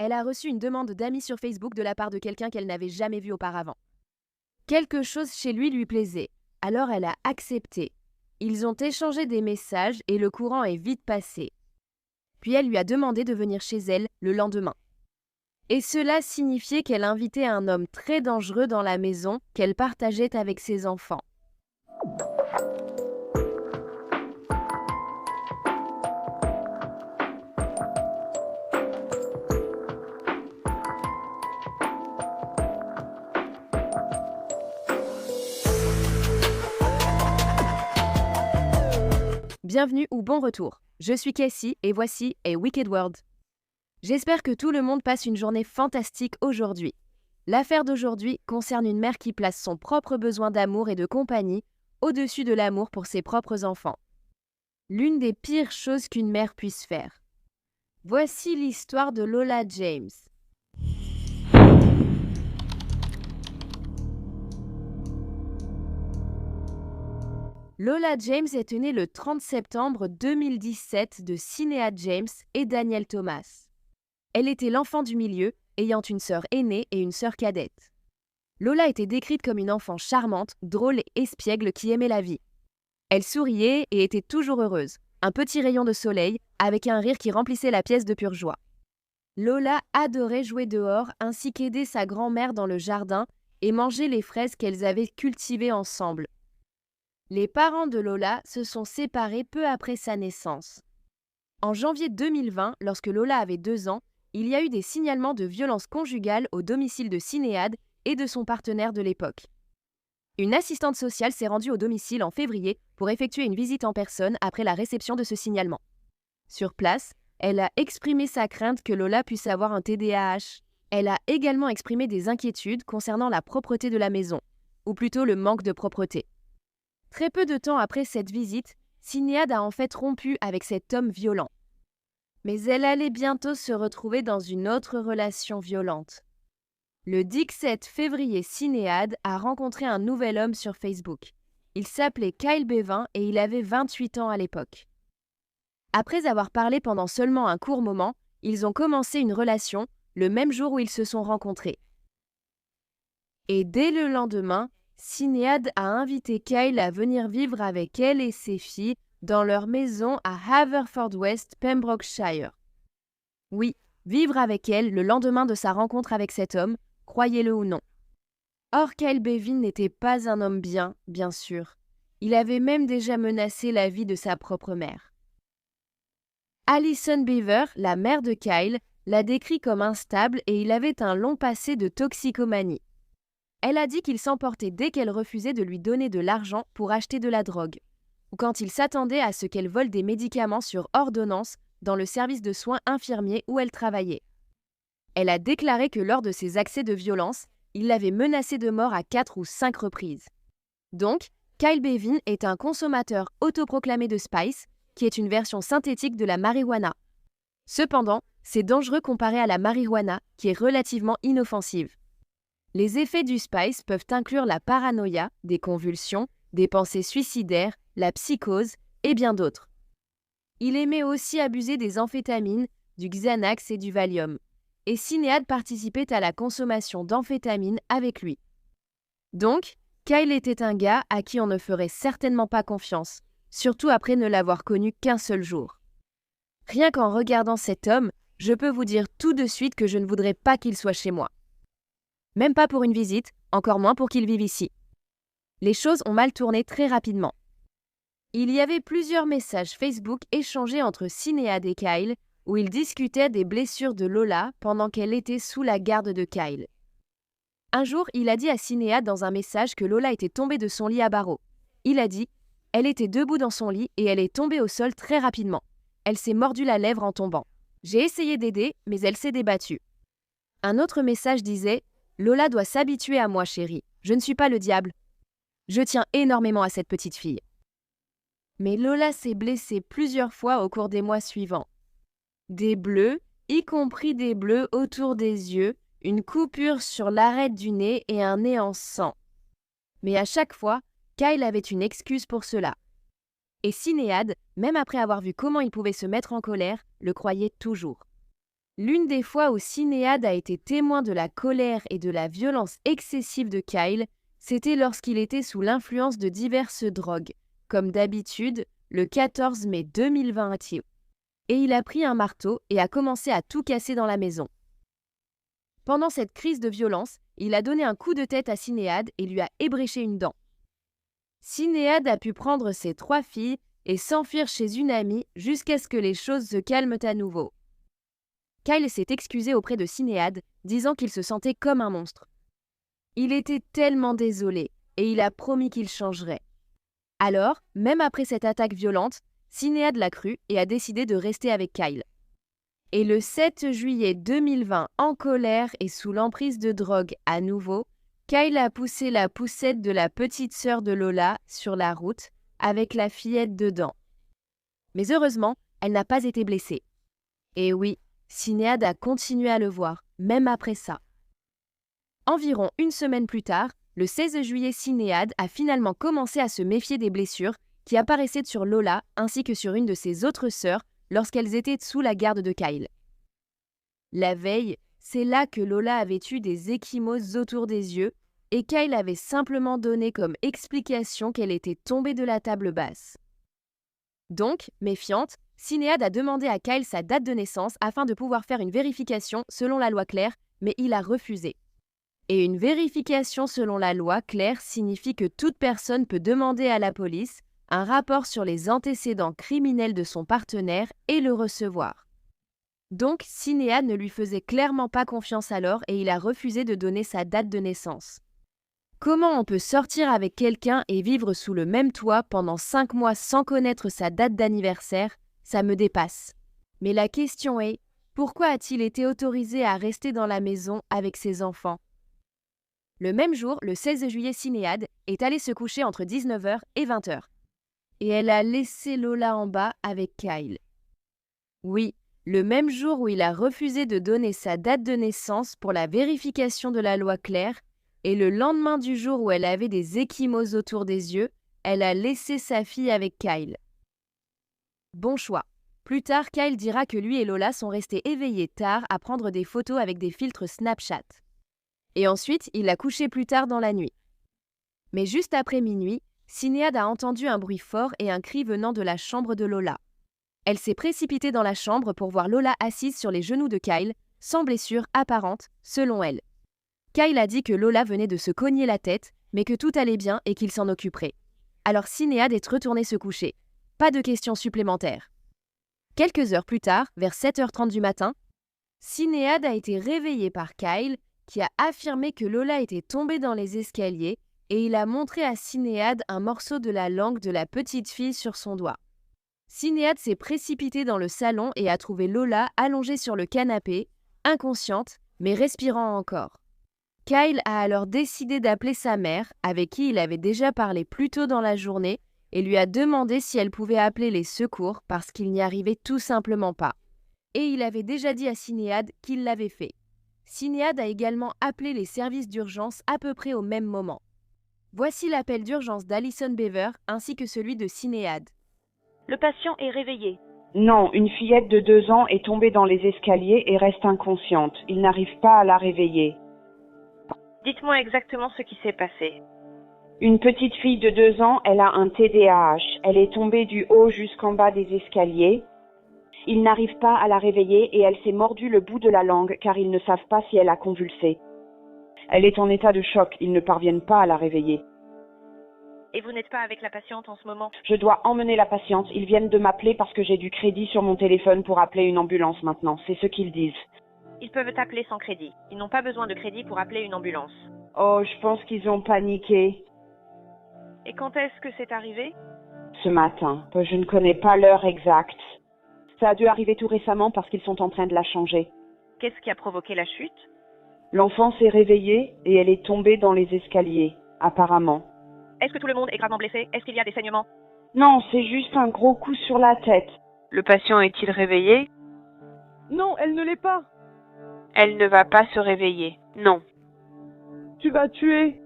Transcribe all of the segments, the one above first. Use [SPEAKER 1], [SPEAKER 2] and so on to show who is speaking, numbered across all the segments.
[SPEAKER 1] elle a reçu une demande d'amis sur Facebook de la part de quelqu'un qu'elle n'avait jamais vu auparavant. Quelque chose chez lui plaisait, alors elle a accepté. Ils ont échangé des messages et le courant est vite passé. Puis elle lui a demandé de venir chez elle le lendemain. Et cela signifiait qu'elle invitait un homme très dangereux dans la maison qu'elle partageait avec ses enfants. Bienvenue ou bon retour. Je suis Cassie et voici A Wicked World. J'espère que tout le monde passe une journée fantastique aujourd'hui. L'affaire d'aujourd'hui concerne une mère qui place son propre besoin d'amour et de compagnie au-dessus de l'amour pour ses propres enfants. L'une des pires choses qu'une mère puisse faire. Voici l'histoire de Lola James. Lola James est née le 30 septembre 2017 de Cynea James et Daniel Thomas. Elle était l'enfant du milieu, ayant une sœur aînée et une sœur cadette. Lola était décrite comme une enfant charmante, drôle et espiègle qui aimait la vie. Elle souriait et était toujours heureuse, un petit rayon de soleil, avec un rire qui remplissait la pièce de pure joie. Lola adorait jouer dehors ainsi qu'aider sa grand-mère dans le jardin et manger les fraises qu'elles avaient cultivées ensemble. Les parents de Lola se sont séparés peu après sa naissance. En janvier 2020, lorsque Lola avait 2 ans, il y a eu des signalements de violences conjugales au domicile de Cinéade et de son partenaire de l'époque. Une assistante sociale s'est rendue au domicile en février pour effectuer une visite en personne après la réception de ce signalement. Sur place, elle a exprimé sa crainte que Lola puisse avoir un TDAH. Elle a également exprimé des inquiétudes concernant la propreté de la maison, ou plutôt le manque de propreté. Très peu de temps après cette visite, Cinéade a en fait rompu avec cet homme violent. Mais elle allait bientôt se retrouver dans une autre relation violente. Le 17 février, Cinéade a rencontré un nouvel homme sur Facebook. Il s'appelait Kyle Bevin et il avait 28 ans à l'époque. Après avoir parlé pendant seulement un court moment, ils ont commencé une relation le même jour où ils se sont rencontrés. Et dès le lendemain, Cinéade a invité Kyle à venir vivre avec elle et ses filles dans leur maison à Haverfordwest, Pembrokeshire. Oui, vivre avec elle le lendemain de sa rencontre avec cet homme, croyez-le ou non. Or, Kyle Bevin n'était pas un homme bien sûr. Il avait même déjà menacé la vie de sa propre mère. Alison Beaver, la mère de Kyle, l'a décrit comme instable et il avait un long passé de toxicomanie. Elle a dit qu'il s'emportait dès qu'elle refusait de lui donner de l'argent pour acheter de la drogue, ou quand il s'attendait à ce qu'elle vole des médicaments sur ordonnance dans le service de soins infirmiers où elle travaillait. Elle a déclaré que lors de ses accès de violence, il l'avait menacée de mort à 4 ou 5 reprises. Donc, Kyle Bevin est un consommateur autoproclamé de Spice, qui est une version synthétique de la marijuana. Cependant, c'est dangereux comparé à la marijuana, qui est relativement inoffensive. Les effets du Spice peuvent inclure la paranoïa, des convulsions, des pensées suicidaires, la psychose et bien d'autres. Il aimait aussi abuser des amphétamines, du Xanax et du Valium. Et Cinéade participait à la consommation d'amphétamines avec lui. Donc, Kyle était un gars à qui on ne ferait certainement pas confiance, surtout après ne l'avoir connu qu'un seul jour. Rien qu'en regardant cet homme, je peux vous dire tout de suite que je ne voudrais pas qu'il soit chez moi. Même pas pour une visite, encore moins pour qu'il vive ici. Les choses ont mal tourné très rapidement. Il y avait plusieurs messages Facebook échangés entre Cinéade et Kyle où ils discutaient des blessures de Lola pendant qu'elle était sous la garde de Kyle. Un jour, il a dit à Cinéade dans un message que Lola était tombée de son lit à barreaux. Il a dit « Elle était debout dans son lit et elle est tombée au sol très rapidement. Elle s'est mordu la lèvre en tombant. J'ai essayé d'aider, mais elle s'est débattue. » Un autre message disait « Lola doit s'habituer à moi, chérie. Je ne suis pas le diable. Je tiens énormément à cette petite fille. » Mais Lola s'est blessée plusieurs fois au cours des mois suivants. Des bleus, y compris des bleus autour des yeux, une coupure sur l'arête du nez et un nez en sang. Mais à chaque fois, Kyle avait une excuse pour cela. Et Cinéade, même après avoir vu comment il pouvait se mettre en colère, le croyait toujours. L'une des fois où Sinéad a été témoin de la colère et de la violence excessive de Kyle, c'était lorsqu'il était sous l'influence de diverses drogues, comme d'habitude le 14 mai 2020 et il a pris un marteau et a commencé à tout casser dans la maison. Pendant cette crise de violence, il a donné un coup de tête à Sinéad et lui a ébréché une dent. Sinéad a pu prendre ses 3 filles et s'enfuir chez une amie jusqu'à ce que les choses se calment à nouveau. Kyle s'est excusé auprès de Sinéad, disant qu'il se sentait comme un monstre. Il était tellement désolé et il a promis qu'il changerait. Alors, même après cette attaque violente, Sinéad l'a cru et a décidé de rester avec Kyle. Et le 7 juillet 2020, en colère et sous l'emprise de drogue à nouveau, Kyle a poussé la poussette de la petite sœur de Lola sur la route avec la fillette dedans. Mais heureusement, elle n'a pas été blessée. Et oui, Sinéad a continué à le voir, même après ça. Environ une semaine plus tard, le 16 juillet, Sinéad a finalement commencé à se méfier des blessures qui apparaissaient sur Lola ainsi que sur une de ses autres sœurs lorsqu'elles étaient sous la garde de Kyle. La veille, c'est là que Lola avait eu des ecchymoses autour des yeux et Kyle avait simplement donné comme explication qu'elle était tombée de la table basse. Donc, méfiante, Sinéad a demandé à Kyle sa date de naissance afin de pouvoir faire une vérification selon la loi Claire, mais il a refusé. Et une vérification selon la loi Claire signifie que toute personne peut demander à la police un rapport sur les antécédents criminels de son partenaire et le recevoir. Donc, Sinéad ne lui faisait clairement pas confiance alors et il a refusé de donner sa date de naissance. Comment on peut sortir avec quelqu'un et vivre sous le même toit pendant 5 mois sans connaître sa date d'anniversaire? Ça me dépasse. Mais la question est, pourquoi a-t-il été autorisé à rester dans la maison avec ses enfants? Le même jour, le 16 juillet, Sinéad est allée se coucher entre 19h et 20h. Et elle a laissé Lola en bas avec Kyle. Oui, le même jour où il a refusé de donner sa date de naissance pour la vérification de la loi Claire, et le lendemain du jour où elle avait des ecchymoses autour des yeux, elle a laissé sa fille avec Kyle. Bon choix. Plus tard, Kyle dira que lui et Lola sont restés éveillés tard à prendre des photos avec des filtres Snapchat. Et ensuite, il l'a couché plus tard dans la nuit. Mais juste après minuit, Sinéad a entendu un bruit fort et un cri venant de la chambre de Lola. Elle s'est précipitée dans la chambre pour voir Lola assise sur les genoux de Kyle, sans blessure apparente, selon elle. Kyle a dit que Lola venait de se cogner la tête, mais que tout allait bien et qu'il s'en occuperait. Alors Sinéad est retournée se coucher. Pas de questions supplémentaires. Quelques heures plus tard, vers 7h30 du matin, Sinéad a été réveillée par Kyle, qui a affirmé que Lola était tombée dans les escaliers et il a montré à Sinéad un morceau de la langue de la petite fille sur son doigt. Sinéad s'est précipitée dans le salon et a trouvé Lola allongée sur le canapé, inconsciente, mais respirant encore. Kyle a alors décidé d'appeler sa mère, avec qui il avait déjà parlé plus tôt dans la journée, et lui a demandé si elle pouvait appeler les secours parce qu'il n'y arrivait tout simplement pas. Et il avait déjà dit à Sinéad qu'il l'avait fait. Sinéad a également appelé les services d'urgence à peu près au même moment. Voici l'appel d'urgence d'Alison Beaver ainsi que celui de Sinéad.
[SPEAKER 2] Le patient est réveillé.
[SPEAKER 3] Non, une fillette de 2 ans est tombée dans les escaliers et reste inconsciente. Il n'arrive pas à la réveiller.
[SPEAKER 2] Dites-moi exactement ce qui s'est passé.
[SPEAKER 3] Une petite fille de 2 ans, elle a un TDAH. Elle est tombée du haut jusqu'en bas des escaliers. Ils n'arrivent pas à la réveiller et elle s'est mordue le bout de la langue car ils ne savent pas si elle a convulsé. Elle est en état de choc, ils ne parviennent pas à la réveiller.
[SPEAKER 2] Et vous n'êtes pas avec la patiente en ce moment?
[SPEAKER 3] Je dois emmener la patiente. Ils viennent de m'appeler parce que j'ai du crédit sur mon téléphone pour appeler une ambulance maintenant. C'est ce qu'ils disent.
[SPEAKER 2] Ils peuvent appeler sans crédit. Ils n'ont pas besoin de crédit pour appeler une ambulance.
[SPEAKER 3] Oh, je pense qu'ils ont paniqué.
[SPEAKER 2] Et quand est-ce que c'est arrivé?
[SPEAKER 3] Ce matin. Je ne connais pas l'heure exacte. Ça a dû arriver tout récemment parce qu'ils sont en train de la changer.
[SPEAKER 2] Qu'est-ce qui a provoqué la chute?
[SPEAKER 3] L'enfant s'est réveillée et elle est tombée dans les escaliers, apparemment.
[SPEAKER 2] Est-ce que tout le monde est gravement blessé? Est-ce qu'il y a des saignements?
[SPEAKER 3] Non, c'est juste un gros coup sur la tête.
[SPEAKER 4] Le patient est-il réveillé?
[SPEAKER 5] Non, elle ne l'est pas.
[SPEAKER 4] Elle ne va pas se réveiller. Non.
[SPEAKER 5] Tu vas tuer.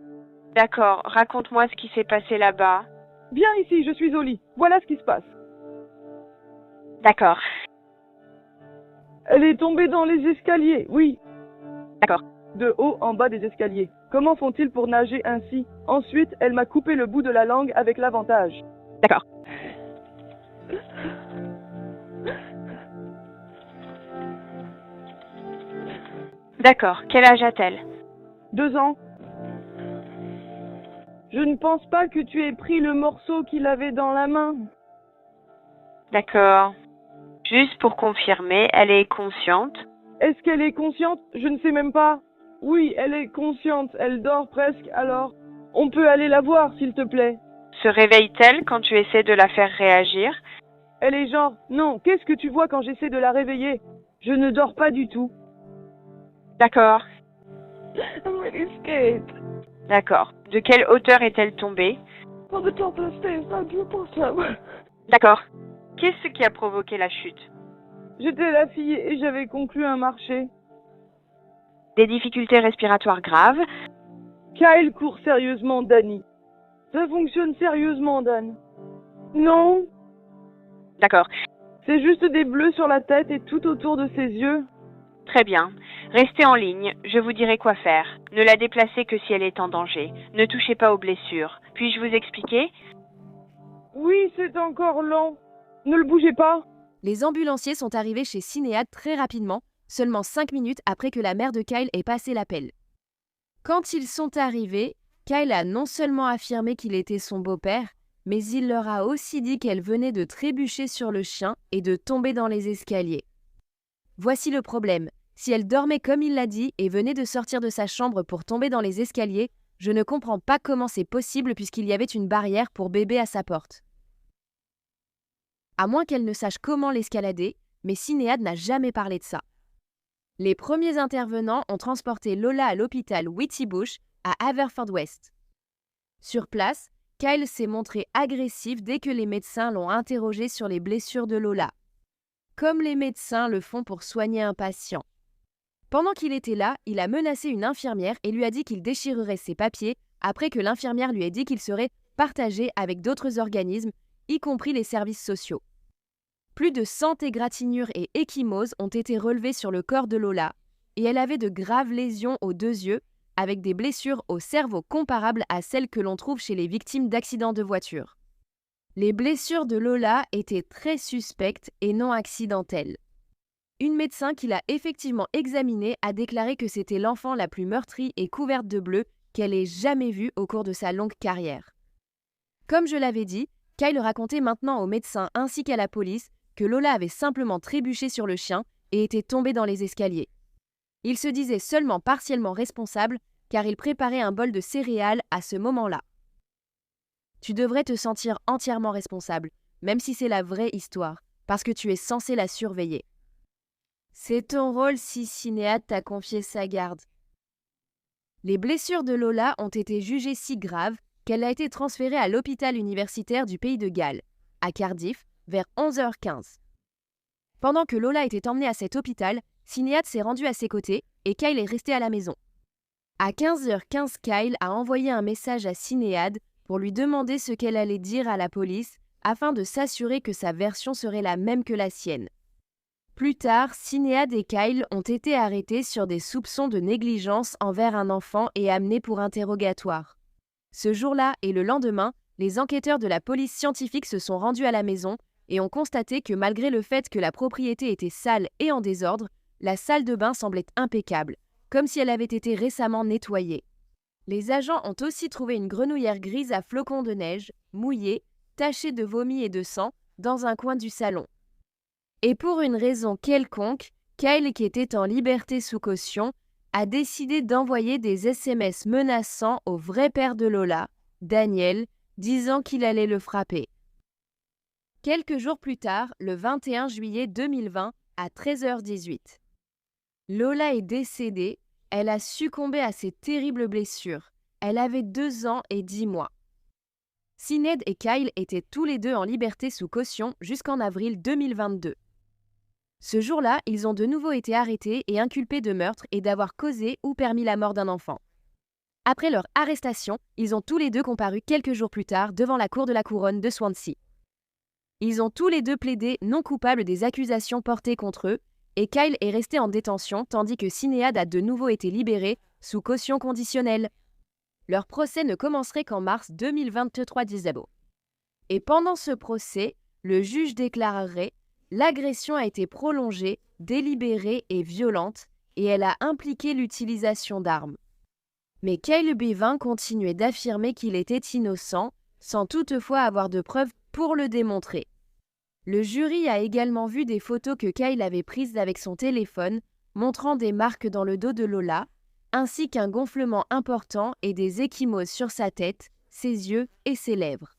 [SPEAKER 4] D'accord, raconte-moi ce qui s'est passé là-bas.
[SPEAKER 5] Viens ici, je suis au lit. Voilà ce qui se passe.
[SPEAKER 4] D'accord.
[SPEAKER 5] Elle est tombée dans les escaliers, oui.
[SPEAKER 2] D'accord.
[SPEAKER 5] De haut en bas des escaliers. Comment font-ils pour nager ainsi? Ensuite, elle m'a coupé le bout de la langue avec l'avantage.
[SPEAKER 2] D'accord.
[SPEAKER 4] D'accord. Quel âge a-t-elle?
[SPEAKER 5] 2 ans. Je ne pense pas que tu aies pris le morceau qu'il avait dans la main.
[SPEAKER 4] D'accord. Juste pour confirmer, elle est consciente?
[SPEAKER 5] Est-ce qu'elle est consciente? Je ne sais même pas. Oui, elle est consciente. Elle dort presque, alors. On peut aller la voir, s'il te plaît.
[SPEAKER 4] Se réveille-t-elle quand tu essaies de la faire réagir?
[SPEAKER 5] Elle est genre, non, qu'est-ce que tu vois quand j'essaie de la réveiller? Je ne dors pas du tout.
[SPEAKER 4] D'accord.
[SPEAKER 5] I'm really scared.
[SPEAKER 4] D'accord. De quelle hauteur est-elle tombée?
[SPEAKER 5] On the top of the stairs, down to the bottom.
[SPEAKER 4] D'accord. Qu'est-ce qui a provoqué la chute?
[SPEAKER 5] J'étais la fille et j'avais conclu un marché.
[SPEAKER 4] Des difficultés respiratoires graves?
[SPEAKER 5] Kyle court sérieusement, Danny. Ça fonctionne sérieusement, Dan. Non,
[SPEAKER 4] D'accord.
[SPEAKER 5] c'est juste des bleus sur la tête et tout autour de ses yeux.
[SPEAKER 4] Très bien. Restez en ligne, je vous dirai quoi faire. Ne la déplacez que si elle est en danger. Ne touchez pas aux blessures. Puis-je vous expliquer?
[SPEAKER 5] Oui, c'est encore lent. Ne le bougez pas.
[SPEAKER 1] Les ambulanciers sont arrivés chez Sinéad très rapidement, seulement 5 minutes après que la mère de Kyle ait passé l'appel. Quand ils sont arrivés, Kyle a non seulement affirmé qu'il était son beau-père, mais il leur a aussi dit qu'elle venait de trébucher sur le chien et de tomber dans les escaliers. Voici le problème. Si elle dormait comme il l'a dit et venait de sortir de sa chambre pour tomber dans les escaliers, je ne comprends pas comment c'est possible puisqu'il y avait une barrière pour bébé à sa porte. À moins qu'elle ne sache comment l'escalader, mais Sinéad n'a jamais parlé de ça. Les premiers intervenants ont transporté Lola à l'hôpital Whitty Bush à Haverfordwest. Sur place, Kyle s'est montré agressif dès que les médecins l'ont interrogé sur les blessures de Lola, comme les médecins le font pour soigner un patient. Pendant qu'il était là, il a menacé une infirmière et lui a dit qu'il déchirerait ses papiers après que l'infirmière lui ait dit qu'il serait partagé avec d'autres organismes, y compris les services sociaux. Plus de 100 égratignures et ecchymoses ont été relevées sur le corps de Lola, et elle avait de graves lésions aux 2 yeux, avec des blessures au cerveau comparables à celles que l'on trouve chez les victimes d'accidents de voiture. Les blessures de Lola étaient très suspectes et non accidentelles. Une médecin qui l'a effectivement examinée a déclaré que c'était l'enfant la plus meurtrie et couverte de bleu qu'elle ait jamais vue au cours de sa longue carrière. Comme je l'avais dit, Kyle racontait maintenant aux médecins ainsi qu'à la police que Lola avait simplement trébuché sur le chien et était tombée dans les escaliers. Il se disait seulement partiellement responsable car il préparait un bol de céréales à ce moment-là. Tu devrais te sentir entièrement responsable, même si c'est la vraie histoire, parce que tu es censé la surveiller. C'est ton rôle si Sinéad t'a confié sa garde. Les blessures de Lola ont été jugées si graves qu'elle a été transférée à l'hôpital universitaire du pays de Galles, à Cardiff, vers 11h15. Pendant que Lola était emmenée à cet hôpital, Sinéad s'est rendu à ses côtés et Kyle est resté à la maison. À 15h15, Kyle a envoyé un message à Sinéad pour lui demander ce qu'elle allait dire à la police afin de s'assurer que sa version serait la même que la sienne. Plus tard, Sinéad et Kyle ont été arrêtés sur des soupçons de négligence envers un enfant et amenés pour interrogatoire. Ce jour-là et le lendemain, les enquêteurs de la police scientifique se sont rendus à la maison et ont constaté que malgré le fait que la propriété était sale et en désordre, la salle de bain semblait impeccable, comme si elle avait été récemment nettoyée. Les agents ont aussi trouvé une grenouillère grise à flocons de neige, mouillée, tachée de vomi et de sang, dans un coin du salon. Et pour une raison quelconque, Kyle, qui était en liberté sous caution, a décidé d'envoyer des SMS menaçants au vrai père de Lola, Daniel, disant qu'il allait le frapper. Quelques jours plus tard, le 21 juillet 2020, à 13h18. Lola est décédée, elle a succombé à ses terribles blessures. Elle avait 2 ans et 10 mois. Sinéad et Kyle étaient tous les deux en liberté sous caution jusqu'en avril 2022. Ce jour-là, ils ont de nouveau été arrêtés et inculpés de meurtre et d'avoir causé ou permis la mort d'un enfant. Après leur arrestation, ils ont tous les deux comparu quelques jours plus tard devant la cour de la couronne de Swansea. Ils ont tous les deux plaidé non coupables des accusations portées contre eux et Kyle est resté en détention tandis que Sinéad a de nouveau été libéré sous caution conditionnelle. Leur procès ne commencerait qu'en mars 2023, dit Szabo. Et pendant ce procès, le juge déclarerait « L'agression a été prolongée, délibérée et violente, et elle a impliqué l'utilisation d'armes. » Mais Kyle Bevin continuait d'affirmer qu'il était innocent, sans toutefois avoir de preuves pour le démontrer. Le jury a également vu des photos que Kyle avait prises avec son téléphone, montrant des marques dans le dos de Lola, ainsi qu'un gonflement important et des ecchymoses sur sa tête, ses yeux et ses lèvres.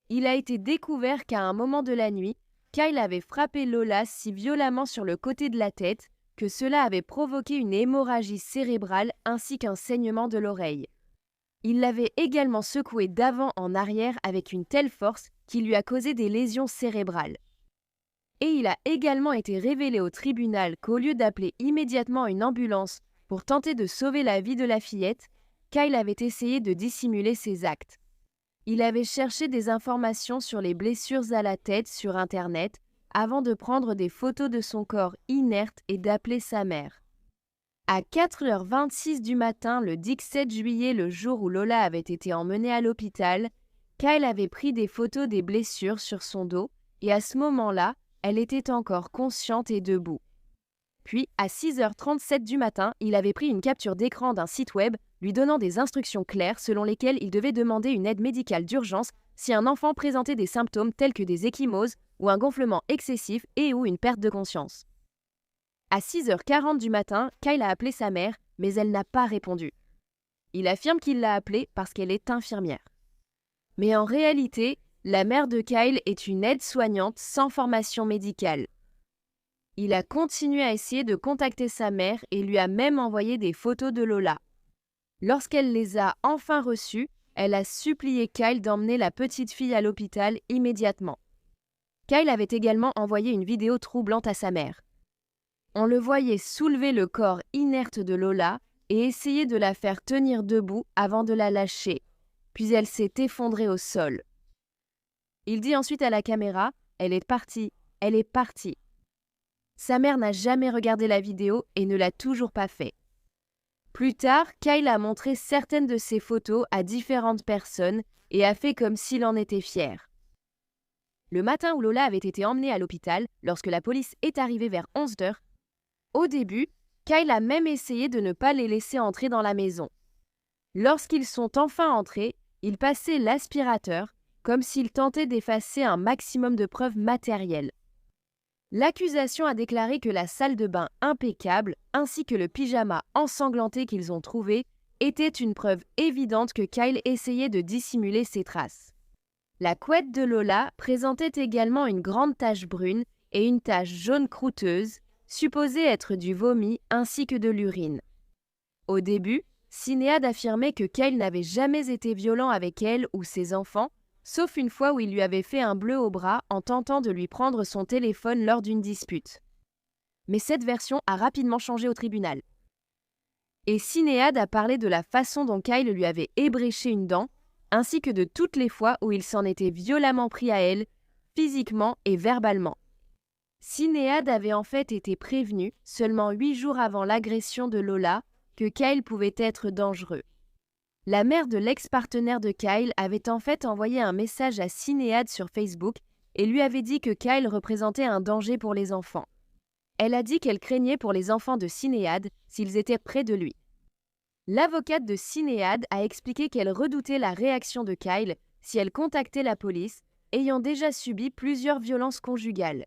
[SPEAKER 1] Il a été découvert qu'à un moment de la nuit, Kyle avait frappé Lola si violemment sur le côté de la tête que cela avait provoqué une hémorragie cérébrale ainsi qu'un saignement de l'oreille. Il l'avait également secouée d'avant en arrière avec une telle force qui lui a causé des lésions cérébrales. Et il a également été révélé au tribunal qu'au lieu d'appeler immédiatement une ambulance pour tenter de sauver la vie de la fillette, Kyle avait essayé de dissimuler ses actes. Il avait cherché des informations sur les blessures à la tête sur Internet avant de prendre des photos de son corps inerte et d'appeler sa mère. À 4h26 du matin, le 17 juillet, le jour où Lola avait été emmenée à l'hôpital, Kyle avait pris des photos des blessures sur son dos et à ce moment-là, elle était encore consciente et debout. Puis, à 6h37 du matin, il avait pris une capture d'écran d'un site web lui donnant des instructions claires selon lesquelles il devait demander une aide médicale d'urgence si un enfant présentait des symptômes tels que des ecchymoses ou un gonflement excessif et ou une perte de conscience. À 6h40 du matin, Kyle a appelé sa mère, mais elle n'a pas répondu. Il affirme qu'il l'a appelée parce qu'elle est infirmière. Mais en réalité, la mère de Kyle est une aide-soignante sans formation médicale. Il a continué à essayer de contacter sa mère et lui a même envoyé des photos de Lola. Lorsqu'elle les a enfin reçues, elle a supplié Kyle d'emmener la petite fille à l'hôpital immédiatement. Kyle avait également envoyé une vidéo troublante à sa mère. On le voyait soulever le corps inerte de Lola et essayer de la faire tenir debout avant de la lâcher, puis elle s'est effondrée au sol. Il dit ensuite à la caméra « Elle est partie, elle est partie ». Sa mère n'a jamais regardé la vidéo et ne l'a toujours pas fait. Plus tard, Kyle a montré certaines de ses photos à différentes personnes et a fait comme s'il en était fier. Le matin où Lola avait été emmenée à l'hôpital, lorsque la police est arrivée vers 11h, au début, Kyle a même essayé de ne pas les laisser entrer dans la maison. Lorsqu'ils sont enfin entrés, il passait l'aspirateur, comme s'il tentait d'effacer un maximum de preuves matérielles. L'accusation a déclaré que la salle de bain impeccable, ainsi que le pyjama ensanglanté qu'ils ont trouvé, était une preuve évidente que Kyle essayait de dissimuler ses traces. La couette de Lola présentait également une grande tache brune et une tache jaune croûteuse, supposée être du vomi ainsi que de l'urine. Au début, Sinéad affirmait que Kyle n'avait jamais été violent avec elle ou ses enfants, sauf une fois où il lui avait fait un bleu au bras en tentant de lui prendre son téléphone lors d'une dispute. Mais cette version a rapidement changé au tribunal. Et Sinéad a parlé de la façon dont Kyle lui avait ébréché une dent, ainsi que de toutes les fois où il s'en était violemment pris à elle, physiquement et verbalement. Sinéad avait en fait été prévenue, seulement 8 jours avant l'agression de Lola, que Kyle pouvait être dangereux. La mère de l'ex-partenaire de Kyle avait en fait envoyé un message à Sinéad sur Facebook et lui avait dit que Kyle représentait un danger pour les enfants. Elle a dit qu'elle craignait pour les enfants de Sinéad s'ils étaient près de lui. L'avocate de Sinéad a expliqué qu'elle redoutait la réaction de Kyle si elle contactait la police, ayant déjà subi plusieurs violences conjugales.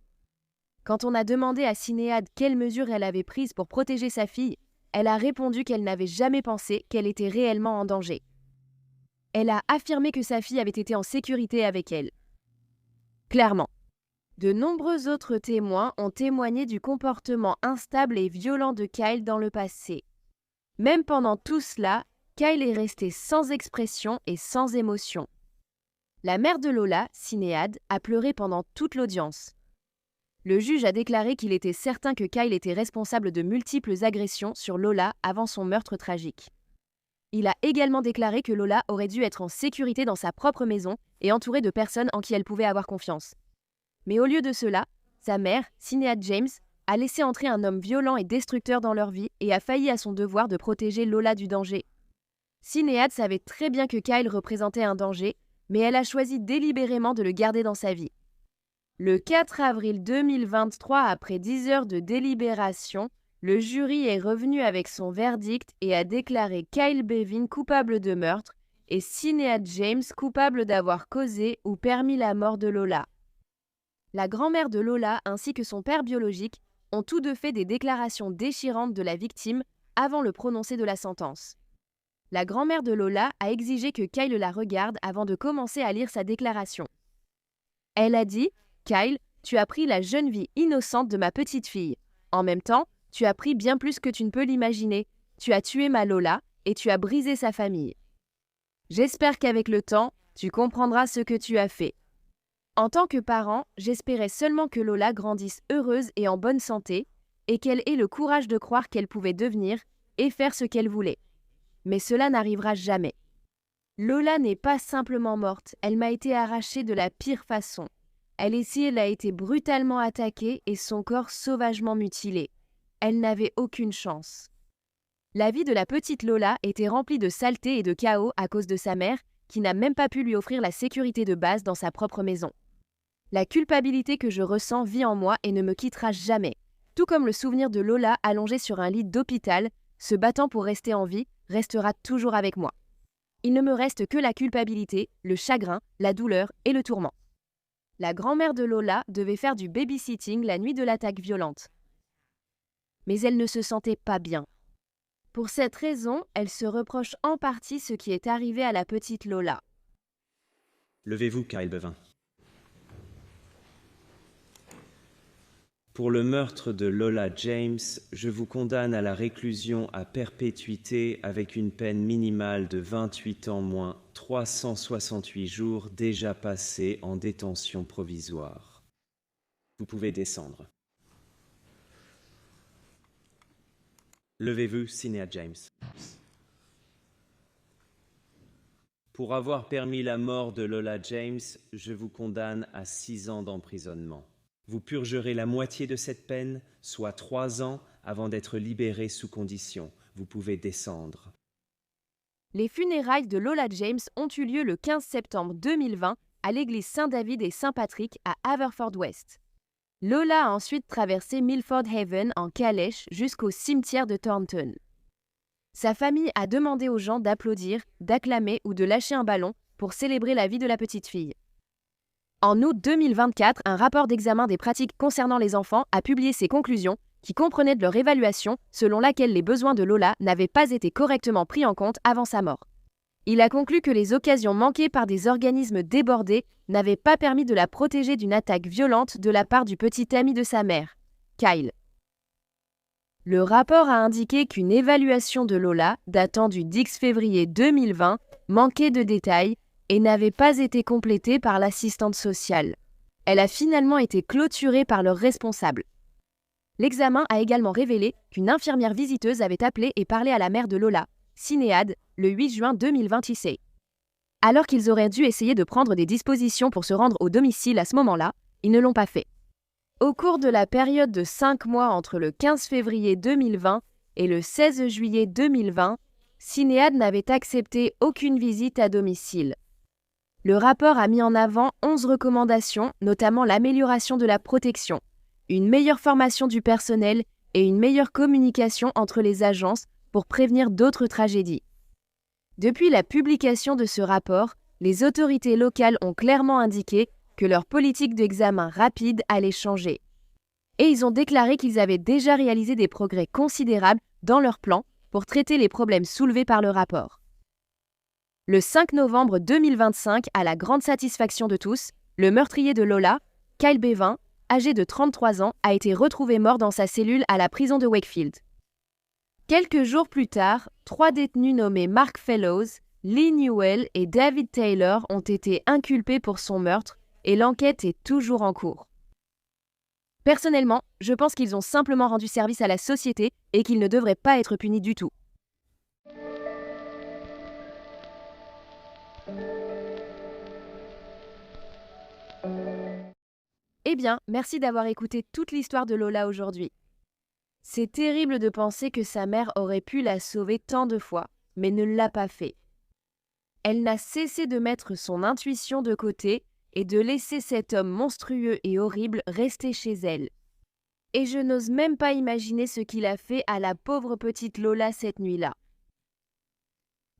[SPEAKER 1] Quand on a demandé à Sinéad quelles mesures elle avait prises pour protéger sa fille, elle a répondu qu'elle n'avait jamais pensé qu'elle était réellement en danger. Elle a affirmé que sa fille avait été en sécurité avec elle. Clairement. De nombreux autres témoins ont témoigné du comportement instable et violent de Kyle dans le passé. Même pendant tout cela, Kyle est resté sans expression et sans émotion. La mère de Lola, Sinéad, a pleuré pendant toute l'audience. Le juge a déclaré qu'il était certain que Kyle était responsable de multiples agressions sur Lola avant son meurtre tragique. Il a également déclaré que Lola aurait dû être en sécurité dans sa propre maison et entourée de personnes en qui elle pouvait avoir confiance. Mais au lieu de cela, sa mère, Sinéad James, a laissé entrer un homme violent et destructeur dans leur vie et a failli à son devoir de protéger Lola du danger. Sinéad savait très bien que Kyle représentait un danger, mais elle a choisi délibérément de le garder dans sa vie. Le 4 avril 2023, après 10 heures de délibération, le jury est revenu avec son verdict et a déclaré Kyle Bevin coupable de meurtre et Sinéad James coupable d'avoir causé ou permis la mort de Lola. La grand-mère de Lola ainsi que son père biologique ont tous deux fait des déclarations déchirantes de la victime avant le prononcé de la sentence. La grand-mère de Lola a exigé que Kyle la regarde avant de commencer à lire sa déclaration. Elle a dit « Kyle, tu as pris la jeune vie innocente de ma petite fille. En même temps, tu as pris bien plus que tu ne peux l'imaginer. Tu as tué ma Lola et tu as brisé sa famille. J'espère qu'avec le temps, tu comprendras ce que tu as fait. En tant que parent, j'espérais seulement que Lola grandisse heureuse et en bonne santé et qu'elle ait le courage de croire qu'elle pouvait devenir et faire ce qu'elle voulait. Mais cela n'arrivera jamais. Lola n'est pas simplement morte, elle m'a été arrachée de la pire façon. Elle a été brutalement attaquée et son corps sauvagement mutilé. Elle n'avait aucune chance. La vie de la petite Lola était remplie de saleté et de chaos à cause de sa mère, qui n'a même pas pu lui offrir la sécurité de base dans sa propre maison. La culpabilité que je ressens vit en moi et ne me quittera jamais, tout comme le souvenir de Lola allongée sur un lit d'hôpital, se battant pour rester en vie, restera toujours avec moi. Il ne me reste que la culpabilité, le chagrin, la douleur et le tourment. La grand-mère de Lola devait faire du babysitting la nuit de l'attaque violente. Mais elle ne se sentait pas bien. Pour cette raison, elle se reproche en partie ce qui est arrivé à la petite Lola.
[SPEAKER 6] Levez-vous, Kyle Bevin. Pour le meurtre de Lola James, je vous condamne à la réclusion à perpétuité avec une peine minimale de 28 ans moins 368 jours déjà passés en détention provisoire. Vous pouvez descendre. Levez-vous, Sinéad James. Pour avoir permis la mort de Lola James, je vous condamne à 6 ans d'emprisonnement. Vous purgerez la moitié de cette peine, soit 3 ans, avant d'être libéré sous condition. Vous pouvez descendre.
[SPEAKER 1] Les funérailles de Lola James ont eu lieu le 15 septembre 2020 à l'église Saint-David et Saint-Patrick à Haverfordwest. Lola a ensuite traversé Milford Haven en calèche jusqu'au cimetière de Thornton. Sa famille a demandé aux gens d'applaudir, d'acclamer ou de lâcher un ballon pour célébrer la vie de la petite fille. En août 2024, un rapport d'examen des pratiques concernant les enfants a publié ses conclusions qui comprenaient de leur évaluation selon laquelle les besoins de Lola n'avaient pas été correctement pris en compte avant sa mort. Il a conclu que les occasions manquées par des organismes débordés n'avaient pas permis de la protéger d'une attaque violente de la part du petit ami de sa mère, Kyle. Le rapport a indiqué qu'une évaluation de Lola, datant du 10 février 2020, manquait de détails et n'avait pas été complétée par l'assistante sociale. Elle a finalement été clôturée par leur responsable. L'examen a également révélé qu'une infirmière visiteuse avait appelé et parlé à la mère de Lola, Sinéad, le 8 juin 2026. Alors qu'ils auraient dû essayer de prendre des dispositions pour se rendre au domicile à ce moment-là, ils ne l'ont pas fait. Au cours de la période de 5 mois entre le 15 février 2020 et le 16 juillet 2020, Sinéad n'avait accepté aucune visite à domicile. Le rapport a mis en avant 11 recommandations, notamment l'amélioration de la protection, une meilleure formation du personnel et une meilleure communication entre les agences pour prévenir d'autres tragédies. Depuis la publication de ce rapport, les autorités locales ont clairement indiqué que leur politique d'examen rapide allait changer. Et ils ont déclaré qu'ils avaient déjà réalisé des progrès considérables dans leur plan pour traiter les problèmes soulevés par le rapport. Le 5 novembre 2025, à la grande satisfaction de tous, le meurtrier de Lola, Kyle Bevin, âgé de 33 ans, a été retrouvé mort dans sa cellule à la prison de Wakefield. Quelques jours plus tard, 3 détenus nommés Mark Fellows, Lee Newell et David Taylor ont été inculpés pour son meurtre et l'enquête est toujours en cours. Personnellement, je pense qu'ils ont simplement rendu service à la société et qu'ils ne devraient pas être punis du tout. Eh bien, merci d'avoir écouté toute l'histoire de Lola aujourd'hui. C'est terrible de penser que sa mère aurait pu la sauver tant de fois, mais ne l'a pas fait. Elle n'a cessé de mettre son intuition de côté et de laisser cet homme monstrueux et horrible rester chez elle. Et je n'ose même pas imaginer ce qu'il a fait à la pauvre petite Lola cette nuit-là.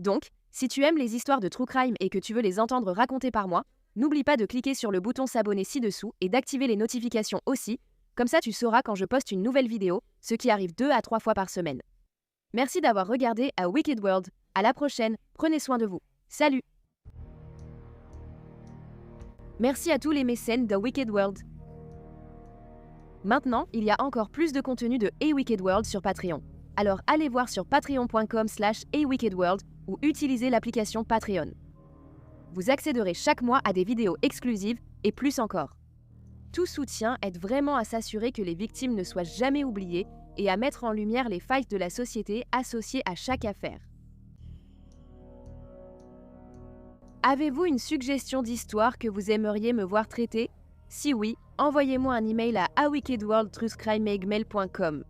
[SPEAKER 1] Donc, si tu aimes les histoires de True Crime et que tu veux les entendre racontées par moi, n'oublie pas de cliquer sur le bouton s'abonner ci-dessous et d'activer les notifications aussi, comme ça tu sauras quand je poste une nouvelle vidéo, ce qui arrive 2 à 3 fois par semaine. Merci d'avoir regardé A Wicked World, à la prochaine, prenez soin de vous. Salut! Merci à tous les mécènes de Wicked World. Maintenant, il y a encore plus de contenu de A Wicked World sur Patreon. Alors allez voir sur patreon.com/awickedworld ou utilisez l'application Patreon. Vous accéderez chaque mois à des vidéos exclusives et plus encore. Tout soutien aide vraiment à s'assurer que les victimes ne soient jamais oubliées et à mettre en lumière les failles de la société associées à chaque affaire. Avez-vous une suggestion d'histoire que vous aimeriez me voir traiter? Si oui, envoyez-moi un email à awickedworld@truthcrime@gmail.com.